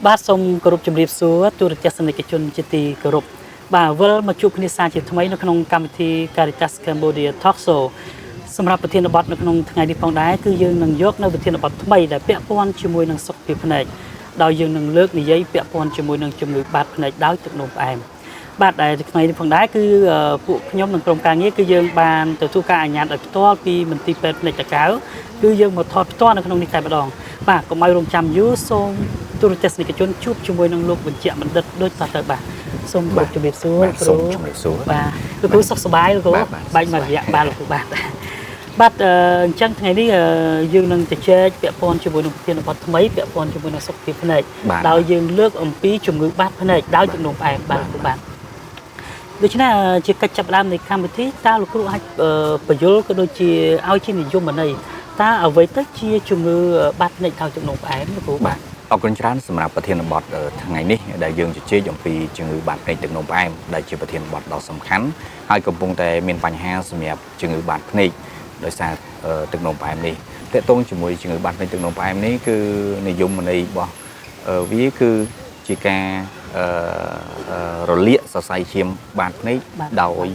បាទសូមគោរពជំរាបសួរទូរទស្សនិកជនជាទីគោរពបាទវិលមកជួបគ្នាសាជាថ្មីនៅក្នុងកម្មវិធី Caritas Cambodia Talk Show សម្រាប់ប្រធានបទនៅក្នុងថ្ងៃនេះផងដែរគឺយើងនឹងយកនៅប្រធានបទថ្មីដែលពាក់ព័ន្ធជាមួយនឹងសុខភាពភ្នែកដោយយើងនឹងលើកនិយាយពាក់ព័ន្ធជាមួយនឹងជំងឺបាតភ្នែកដោយទឹកនោមផ្អែមបាទដែលថ្ងៃនេះផងដែរគឺពួកខ្ញុំនិងក្រុមការងារគឺយើងបានទទួលការអនុញ្ញាតដោយផ្ទាល់ពីមន្ទីរពេទ្យភ្នែកតាកែវគឺយើងមកថតផ្ទាល់នៅក្នុងនេះតែម្ដងបាទកុំឲ្យរងចាំយូរសូមទូរទស្សនិកជនជួបជាមួយនឹងលោកបញ្ជាបណ្ឌិតដូចតទៅបាទសូមគោរពជំរាបសួរគ្រូបាទលោកគ្រូសុខសប្បាយលោកគ្រូបាញ់មករយៈបាទលោកគ្រូបាទបាទអញ្ចឹងថ្ងៃនេះយើងនឹងជជែកពាក់ព័ន្ធជាមួយនឹងប្រធានបទថ្មីពាក់ព័ន្ធជាមួយនឹងសុខភាពភ្នែកដោយយើងលើកអំពីជំងឺបាតភ្នែកដោយទឹកនោមផ្អែមបាទលោកគ្រូបាទដូច្នេះជាកិច្ចចាប់ផ្ដើមនៃកម្មវិធីតើលោកគ្រូអាចបញ្យល់ក៏ដូចជាឲ្យជានិយមន័យតើអ្វីទៅជាជំងឺបាតភ្នែកដោយទឹកនោមផ្អែមលោកគ្រូបាទអរគុណច្រើនសម្រាប់ប្រធានបទថ្ងៃនេះដែលយើងជជែកអំពីជំងឺបាតភ្នែកទឹកនោមផ្អែមដែលជាប្រធានបទដ៏សំខាន់ហើយកំពុងតែមានបញ្ហាសម្រាប់ជំងឺបាតភ្នែកដោយសារទឹកនោមផ្អែមនេះតកតងជាមួយជំងឺបាតភ្នែកទឹកនោមផ្អែមនេះគឺនិយមន័យរបស់វាគឺជាការរលាកសរសៃឈាមបាតភ្នែកដោយ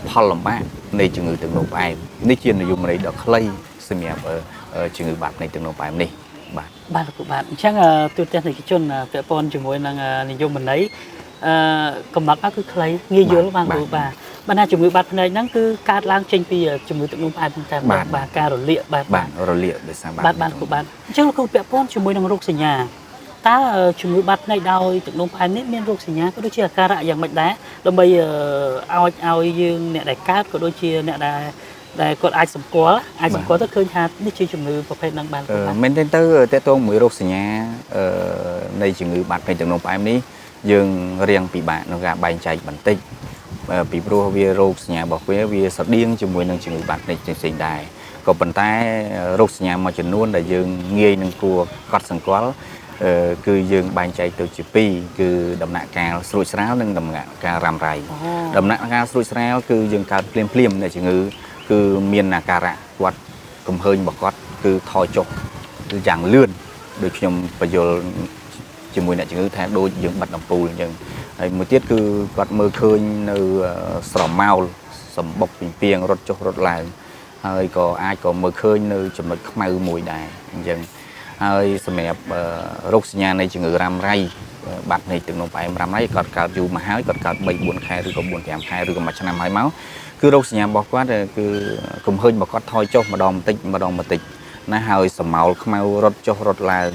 ផលលំបាកនៃជំងឺទឹកនោមផ្អែមនេះជានិយមន័យដ៏ខ្លីសម្រាប់ជំងឺបាតភ្នែកទឹកនោមផ្អែមនេះបាទលោកគ្រូបាទអញ្ចឹងទូទាំងនិកជនពាក់ព័ន្ធជាមួយនឹងនិយមន័យកំណត់គឺខ្លីងាយយល់បាទគ្រូបាទបើណាជំងឺបាតភ្នែកហ្នឹងគឺកើតឡើងចេញពីជំងឺទឹកនោមផ្អែមតែបាទការរលាកបាទរលាកដោយសារបាទគ្រូបាទអញ្ចឹងលោកគ្រូពាក់ព័ន្ធជាមួយនឹងរោគសញ្ញាតើជំងឺបាតភ្នែកដោយទឹកនោមផ្អែមនេះមានរោគសញ្ញាក៏ដូចជាអាការៈយ៉ាងម៉េចដែរដើម្បីឲ្យយើងអ្នកដែលកើតក៏ដូចជាអ្នកដែលគាត់អាចសម្គាល់ទៅឃើញថានេះជាជំងឺប្រភេទហ្នឹងបានមែនទេទៅតកតងមួយរោគសញ្ញានៃជំងឺបាតភ្នែកទឹកនោមផ្អែមនេះយើងរៀងពិបាកក្នុងការបែងចែកបន្តិចពីព្រោះវារោគសញ្ញារបស់វាស្រដៀងជាមួយនឹងជំងឺបាតភ្នែកផ្សេងៗដែរក៏ប៉ុន្តែរោគសញ្ញាមួយចំនួនដែលយើងងាយនឹងគួរកត់សម្គាល់គឺយើងបែងចែកទៅជាពីរគឺដំណាក់កាលស្រួចស្រាលនិងដំណាក់កាលរ៉ាំរ៉ៃដំណាក់កាលស្រួចស្រាលគឺយើងកើតភ្លាមនៃជំងឺគឺមានអាការៈគាត់កំហើញរបស់គាត់គឺថយចុះគឺយ៉ាងលឿនដូចខ្ញុំបញ្យល់ជាមួយអ្នកជំងឺថាដូចយើងបិទអំពូលអញ្ចឹងហើយមួយទៀតគឺគាត់មើលឃើញនៅស្រមោលសម្បុកពីពីងរត់ចុះរត់ឡើងហើយក៏អាចក៏មើលឃើញនៅចំណុចខ្មៅមួយដែរអញ្ចឹងហើយសម្រាប់រោគសញ្ញានៃជំងឺរ៉ាំរ៉ៃបាត់នៃទឹកនោមផ្អែមរ៉ាំរ៉ៃគាត់កើតយូរមកហើយគាត់កើត3 4 ខែឬក៏4 5 ខែឬក៏មួយឆ្នាំហើយមកគឺរោគសញ្ញារបស់គាត់គឺកំហើញរបស់គាត់ថយចុះម្ដងបន្តិចណាហើយសម្ោលខ្មៅរត់ចុះរត់ឡើង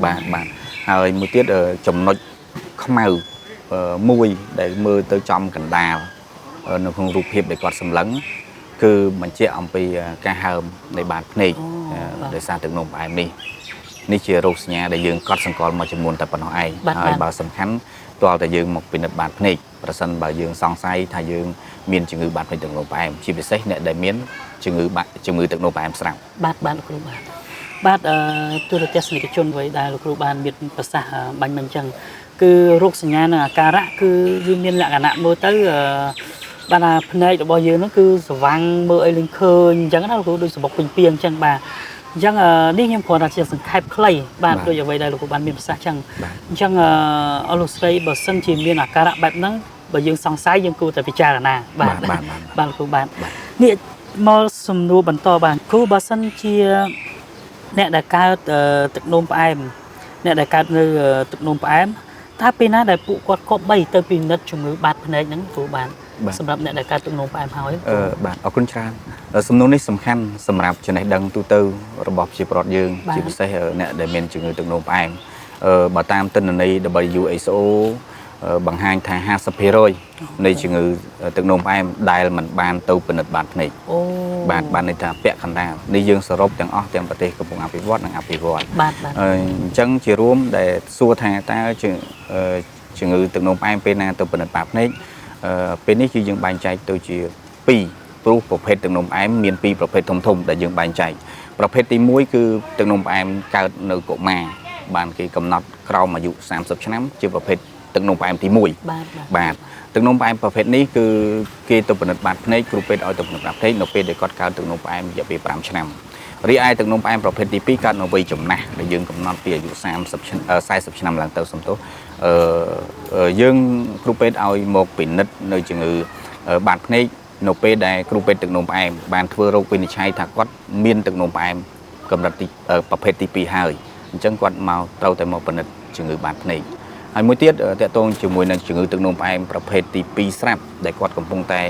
បាទហើយមួយទៀតចំណុចខ្មៅមួយដែលមើលទៅចំកណ្ដាលនៅក្នុងរូបភាពដែលគាត់សម្លឹងគឺបញ្ជាក់អំពីការហើមនៃបាតភ្នែកដោយសារទឹកនោមផ្អែមនេះជារោគសញ្ញាដែលយើងកត់សម្គាល់មួយចំនួនតែប៉ុណ្ណោះឯងហើយបើសំខាន់ទាល់តែយើងមកពិនិត្យបាតភ្នែកប្រសិនបើយើងសង្ស័យថាយើងមានជំងឺបាតភ្នែកទឹកនោមផ្អែមជាពិសេសអ្នកដែលមានជំងឺទឹកនោមផ្អែមស្រាប់បាទលោកគ្រូបាទទូរទស្សនិកជនអ្វីដែលលោកគ្រូបានមានប្រសាសន៍បាញ់មិញអញ្ចឹងគឺរោគសញ្ញានិងអាការៈគឺវាមានលក្ខណៈមើលទៅបាទភ្នែករបស់យើងហ្នឹងគឺស្វាំងមើលអីលេងឃើញអញ្ចឹងណាលោកគ្រូដូចសម្បុកពេញពីអញ្ចឹងបាទអញ្ចឹងនេះខ្ញុំគ្រាន់តែជាសង្ខេបខ្លីបាទដូចអ្វីដែលលោកគ្រូបានមានប្រសាសន៍អញ្ចឹងអលោកស្រីបើសិនជាមានអាការៈបែបហ្នឹងបើយើងសង្ស័យយើងគួរតែពិចារណាបាទលោកគ្រូបាទនេះមកសំណួរបន្តបាទគ្រូបើសិនជាអ្នកដែលកើតទឹកនោមផ្អែមអ្នកដែលកើតនៅទឹកនោមផ្អែមតើពេលណាដែលពួកគាត់គប្បីទៅពិនិត្យជំងឺបាតភ្នែកហ្នឹងគ្រូបាទសម្រាប់អ្នកដែលកើតទឹកនោមផ្អែមហើយបាទអរគុណច្រើនសំណួរនេះសំខាន់សម្រាប់ចំណេះដឹងទូទៅរបស់ប្រជាពលរដ្ឋយើងជាពិសេសអ្នកដែលមានជំងឺទឹកនោមផ្អែមបើតាមទិន្នន័យ WHO បង្ហាញថា 50% នៃជំងឺទឹកនោមផ្អែមដែលមិនបានទៅពិនិត្យបាតភ្នែកបានន័យថាពាក់កណ្ដាលនេះយើងសរុបទាំងអស់ទាំងប្រទេសកំពុងអភិវឌ្ឍនិងអភិវឌ្ឍអញ្ចឹងជារួមដែលសួរថាតើជំងឺទឹកនោមផ្អែមពេលណាទៅពិនិត្យបាតភ្នែកពេលនេះគឺយើងបែងចែកទៅជា2ព្រោះប្រភេទទឹកនោមផ្អែមមាន2ប្រភេទធំដែលយើងបែងចែកប្រភេទទី1គឺទឹកនោមផ្អែមកើតនៅកុមារបានគេកំណត់ក្រោមអាយុ30ឆ្នាំជាប្រភេទទឹកនោមផ្អែមទី1បាទទឹកនោមផ្អែមប្រភេទនេះគឺគេទៅពិនិត្យបាតភ្នែកគ្រូពេទ្យឲ្យទៅពិនិត្យបាតភ្នែកនៅពេលដែលគាត់កើតទឹកនោមផ្អែមរយៈពេល5ឆ្នាំ រីឯទឹកនោមផ្អែមប្រភេទទី2កើតនៅវ័យចំណាស់ដែលយើងកំណត់ពីអាយុ40 ឆ្នាំឡើងទៅសំទោសយើងគ្រូពេទ្យឲ្យមកពិនិត្យនៅជំងឺបាតភ្នែកនៅពេលដែលគ្រូពេទ្យទឹកនោមផ្អែមបានធ្វើរោគវិនិច្ឆ័យថាគាត់មានទឹកនោមផ្អែមកម្រិតទីប្រភេទទី2ហើយអញ្ចឹងគាត់មកត្រូវតែមកពិនិត្យជំងឺបាតភ្នែកហើយមួយទៀតតកតងជាមួយនឹងជំងឺទឹកនោមផ្អែមប្រភេទទី2ស្រាប់ដែលគាត់កំពុងតែ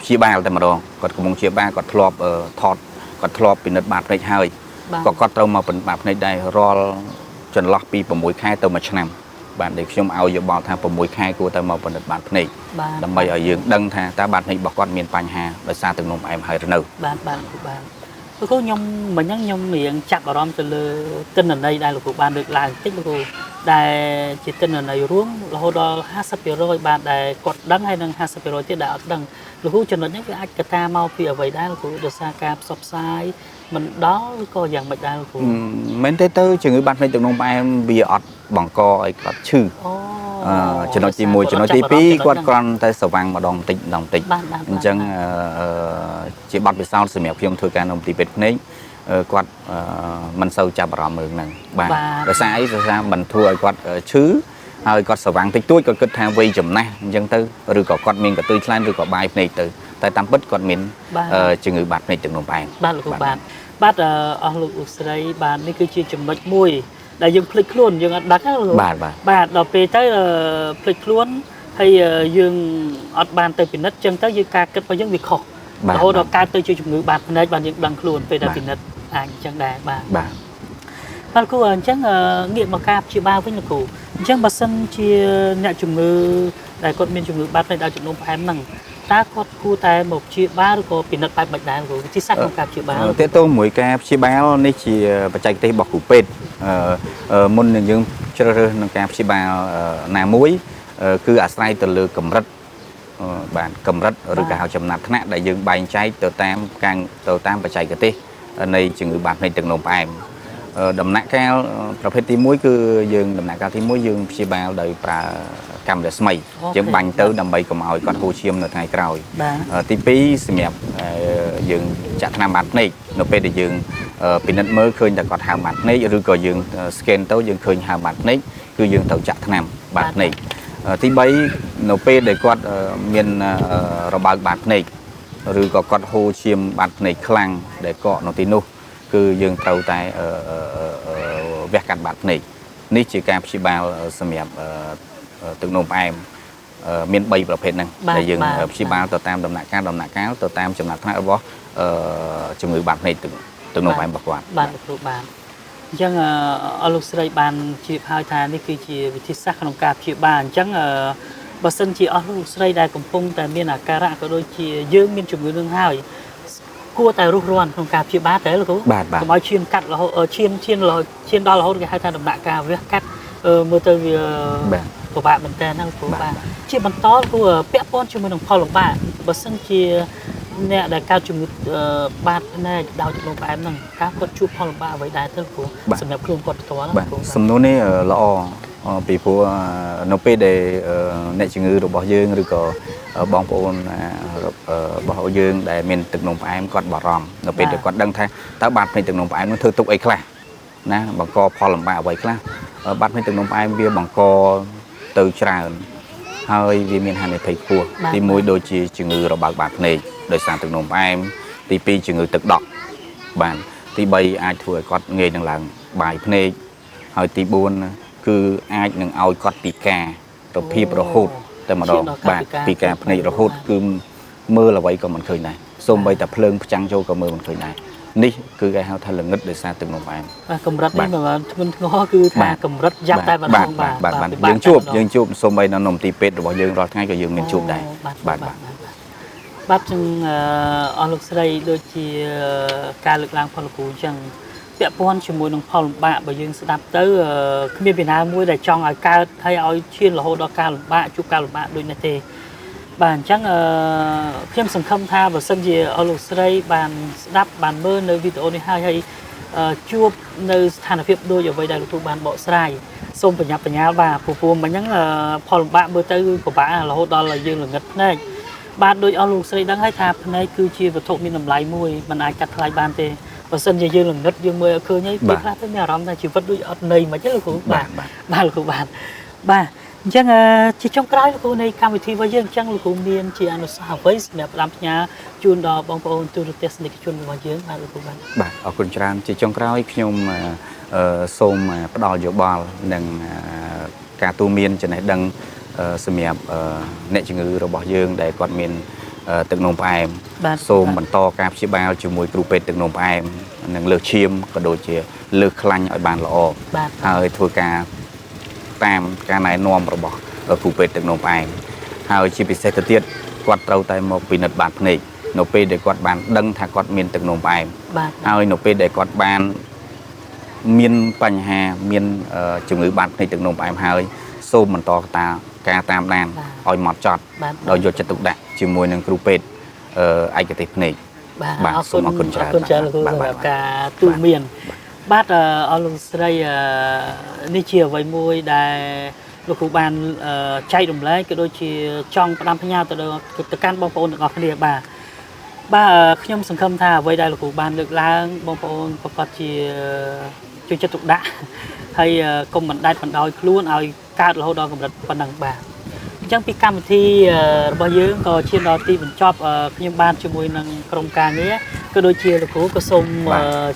ព្យាបាលតែម្ដងគាត់កំពុងព្យាបាលគាត់ធ្លាប់គាត់ធ្លាប់ពិនិត្យបាតភ្នែកហើយក៏គាត់ត្រូវមកពិនិត្យបាតភ្នែកដែររាល់ចន្លោះពី6ខែទៅ1ឆ្នាំបាទដែលខ្ញុំឲ្យយោបល់ថា6ខែគួរតែមកពិនិត្យបាតភ្នែកដើម្បីឲ្យយើងដឹងថាតើបាតភ្នែករបស់គាត់មានបញ្ហាដោយសារទឹកនោមផ្អែមហើយឬនៅបាទលោកគ្រូខ្ញុំមិញហ្នឹងខ្ញុំរៀងចាប់អារម្មណ៍ទៅលើទិន្នន័យដែលលោកគ្រូបានលើកឡើងតិចលោកគ្រូដែលជាទិន្នន័យរួមរហូតដល់50%បាទដែលគាត់ដឹងហើយនឹង50%ទៀតដែលអត់ដឹងលោកគ្រូចំណុចនេះវាអាចកត្តាមកពីអ្វីដែរលោកគ្រូដោយសារការផ្សព្វផ្សាយមិនដល់ឬក៏យ៉ាងម៉េចដែរលោកគ្រូមែនទេទៅជំងឺបាតភ្នែកទឹកនោមផ្អែមវាអត់បង្កឲ្យគាត់ឈឺចំណុចទី1ចំណុចទី2គាត់គ្រាន់តែស្វាំងម្ដងបន្តិចអញ្ចឹងជាបទពិសោធន៍សម្រាប់ខ្ញុំធ្វើការនៅមន្ទីរពេទ្យភ្នែកគាត់មិនសូវចាប់អារម្មណ៍រឿងហ្នឹងបាទដោយសារអីដោយសារមិនធ្វើឲ្យគាត់ឈឺហើយគាត់ស្វាំងតិចតួចគាត់គិតថាវ័យចំណាស់អញ្ចឹងទៅឬក៏គាត់មានកន្ទុយខ្លាំងឬក៏បាយភ្នែកទៅតែតាមពិតគាត់មានជំងឺបាតភ្នែកទឹកនោមផ្អែមបាទលោកគ្រូបាទអស់លោកឧស្រីបាទនេះគឺជាចំណុចមួយដែលយើងភ្លេចខ្លួនយើងអត់ដឹងបាទដល់ពេលទៅភ្លេចខ្លួនហើយយើងអត់បានទៅពិនិត្យចឹងទៅយើងការគិតរបស់យើងវាខុសរហូតដល់កើតទៅជាជំងឺបាតភ្នែកបានយើងដឹងខ្លួនពេលដែលពិនិត្យអាចអញ្ចឹងដែរបាទគ្រូអញ្ចឹងងាកមកការព្យាបាលវិញលោកគ្រូអញ្ចឹងបើសិនជាអ្នកជំងឺដែលគាត់មានជំងឺបាតភ្នែកដោយជំងឺផ្អែមហ្នឹងតើគាត់គួរតែមកព្យាបាលឬក៏ពិនិត្យបែបម៉េចដែរគ្រូវិធីសាស្ត្រក្នុងការព្យាបាលតើតើមួយការព្យាបាលនេះជាបច្ចេកទេសរបស់គ្រូពេទ្យមុននឹងយើងជ្រើសរើសនឹងការព្យាបាលណាមួយគឺអាស្រ័យទៅលើកម្រិតបាទកម្រិតឬក៏ហៅចំណាត់ថ្នាក់ដែលយើងបែងចែកទៅតាមបច្ចេកទេសនៃជំងឺបាតភ្នែកទឹកនោមផ្អែមដំណាក់កាលប្រភេទទី1គឺយើងដំណាក់កាលទី1យើងព្យាបាលដោយប្រើកាំរស្មីយើងបាញ់ទៅដើម្បីកុំឲ្យគាត់ហូរឈាមនៅថ្ងៃក្រោយទី2សម្រាប់យើងចាក់ថ្នាំបាតភ្នែកនៅពេលដែលយើងពិនិត្យមើលឃើញតែគាត់ហើមបាតភ្នែកឬក៏យើង scan ទៅយើងឃើញហើមបាតភ្នែកគឺយើងទៅចាក់ថ្នាំបាតភ្នែកទី3នៅពេលដែលគាត់មានរបើកបាតភ្នែកឬក៏គាត់ហូរឈាមបាតភ្នែកខ្លាំងដែលកកនៅទីនោះគឺយើងត្រូវតែវះកាត់បាតភ្នែកនេះជាការព្យាបាលសម្រាប់ទឹកនោមផ្អែមមាន3ប្រភេទហ្នឹងដែលយើងព្យាបាលទៅតាមដំណាក់កាលទៅតាមចំណាត់ថ្នាក់របស់ជំងឺបាតភ្នែកទឹកនោមផ្អែមរបស់គាត់បាទលោកគ្រូបាទអញ្ចឹងអស់លោកស្រីបានជ្រាបហើយថានេះគឺជាវិធីសាស្ត្រក្នុងការព្យាបាលអញ្ចឹងបើសិនជាអស់លោកស្រីដែលកំពុងតែមានអាការៈក៏ដូចជាយើងមានជំងឺនឹងហើយគួរតែរុះរាន់ក្នុងការព្យាបាលតែលោកគ្រូកុំឲ្យឈាមកាត់រហូតឈាមដល់រហូតគេហៅថាដំណាក់កាលវះកាត់មើលទៅវាពិបាកមែនតើណាលោកគ្រូបាទជាបន្តគួរពាក់ព័ន្ធជាមួយនឹងផលលំបាកបើសិនជាអ្នកដែលកើតជំងឺបាតភ្នែកដោយទឹកនោមផ្អែមហ្នឹងការគាត់ជួបផលលំបាកអ្វីដែរទៅគ្រូសម្រាប់ខ្លួនគាត់ផ្ទាល់ណាគ្រូសំណួរនេះល្អពីព្រោះនៅពេលដែលអ្នកជំងឺរបស់យើងឬក៏បងប្អូនរបស់យើងដែលមានទឹកនោមផ្អែមគាត់បារម្ភនៅពេលដែលគាត់ដឹងថាតើបាតភ្នែកទឹកនោមផ្អែមនោះធ្វើទុកអីខ្លះណាបង្កផលលំបាកអ្វីខ្លះបាតភ្នែកទឹកនោមផ្អែមវាបង្កទៅច្រើនហើយវាមានហានិភ័យខ្ពស់ទី1ដូចជាជំងឺរបើកបាតភ្នែកដោយសារទឹកនោមផ្អែមទី2ជំងឺទឹកដក់បាទទី3អាចធ្វើឲ្យគាត់ងាយនឹងឡើងបាយភ្នែកហើយទី4គឺអាចនឹងឲ្យគាត់ពិការរភាពរហូតតែម្ដងបាទពិការភ្នែករហូតគឺមើលអ្វីក៏មិនឃើញដែរសូម្បីតែភ្លើងផ្ចាំងចូលក៏មើលមិនឃើញដែរនេះគឺគេហៅថាល្ងឹតដោយសារទឹកនោមផ្អែមកម្រិតនេះមិនធ្ងន់ធ្ងរគឺថាកម្រិតយ៉ាប់តែម្ដងបាទយើងជួបសូម្បីនៅមន្ទីរពេទ្យរបស់យើងរាល់ថ្ងៃក៏យើងមានជួបដែរបាទចឹងអស់លោកស្រីដូចជាការលើកឡើងផលលោកគ្រូអញ្ចឹងពាក់ព័ន្ធជាមួយនឹងផលលំបាកបើយើងស្ដាប់ទៅគ្មានពីណាមួយដែលចង់ឲ្យកើតហើយឲ្យឈានរហូតដល់ការលំបាកជួបការលំបាកដូចនេះទេបាទអញ្ចឹងខ្ញុំសង្ឃឹមថាបើសិនជាអស់លោកស្រីបានស្ដាប់បានមើលនៅវីដេអូនេះហើយជួបនៅស្ថានភាពដូចអ្វីដែលលោកគ្រូបានបកស្រាយសូមបញ្ញាប់បញ្ញាលបាទព្រោះមិញហ្នឹងផលលំបាកមើលទៅពិបាករហូតដល់យើងល្ងឹតភ្នែកបាទដោយអស់លោកស្រីដឹងហើយថាភ្នែកគឺជាវត្ថុមានតម្លៃមួយមិនអាចកាត់ថ្លៃបានទេ បើសិនជាយើងល្ងឹតយើងមើលឃើញឯងពេលខ្លះទៅមានអារម្មណ៍ថាជីវិតដូចអត់ន័យមិនចឹងលោកគ្រូបាទលោកគ្រូបាទអញ្ចឹងជាចុងក្រោយលោកគ្រូនៃកម្មវិធីរបស់យើងអញ្ចឹងលោកគ្រូមានជាអនុសាសន៍អ្វីសម្រាប់ផ្ដាំផ្ញើជូនដល់បងប្អូនទូរទស្សនិកជនរបស់យើងបាទលោកគ្រូបាទអរគុណច្រើនជាចុងក្រោយខ្ញុំសូមផ្ដល់យោបល់និងការទូន្មានចំណេះដឹងសម្រាប់អ្នកជំងឺរបស់យើងដែលគាត់មានទឹកនោមផ្អែមសូមបន្តការព្យាបាលជាមួយគ្រូពេទ្យទឹកនោមផ្អែមនិងលើសឈាមក៏ដូចជាលើសខ្លាញ់ឲ្យបានល្អហើយធ្វើការតាមការណែនាំរបស់គ្រូពេទ្យទឹកនោមផ្អែមហើយជាពិសេសទៅទៀតគាត់ត្រូវតែមកពិនិត្យបាតភ្នែកនៅពេលដែលគាត់បានដឹងថាគាត់មានទឹកនោមផ្អែមហើយនៅពេលដែលគាត់បានមានបញ្ហាមានជំងឺបាតភ្នែកទឹកនោមផ្អែមហើយសូមបន្តការតាមដានឲ្យហ្មត់ចត់ដោយយកចិត្តទុកដាក់ជាមួយនឹងគ្រូពេទ្យឯកទេសភ្នែកបាទអរគុណច្រើនលោកគ្រូសម្រាប់ការទូន្មានបាទអរលោកស្រីនេះជាអ្វីមួយដែលលោកគ្រូបានចែករំលែកក៏ដូចជាចង់ផ្ដាំផ្ញើទៅកាន់បងប្អូនទាំងអស់គ្នាបាទខ្ញុំសង្ឃឹមថាអ្វីដែលលោកគ្រូបានលើកឡើងបងប្អូនប្រកាសជាជួយចិត្តទុកដាក់ហើយកុំបណ្តែតបណ្ដោយខ្លួនឲ្យកើតរហូតដល់កម្រិតប៉ុណ្ណឹងបាទអញ្ចឹងពីកម្មវិធីរបស់យើងក៏ឈានដល់ទីបញ្ចប់ខ្ញុំបានជាមួយនឹងក្រុមការងារក៏ដូចជាលោកគ្រូក៏សូម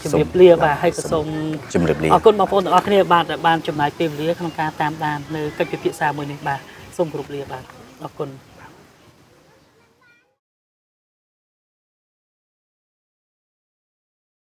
ជម្រាបលាបាទហើយក៏សូមជម្រាបលាអរគុណបងប្អូនទាំងអស់គ្នាបាទដែលបានចំណាយពេលវេលាក្នុងការតាមដាននៅកិច្ចពិភាក្សាមួយនេះបាទសូមគោរពលាបាទអរគុណ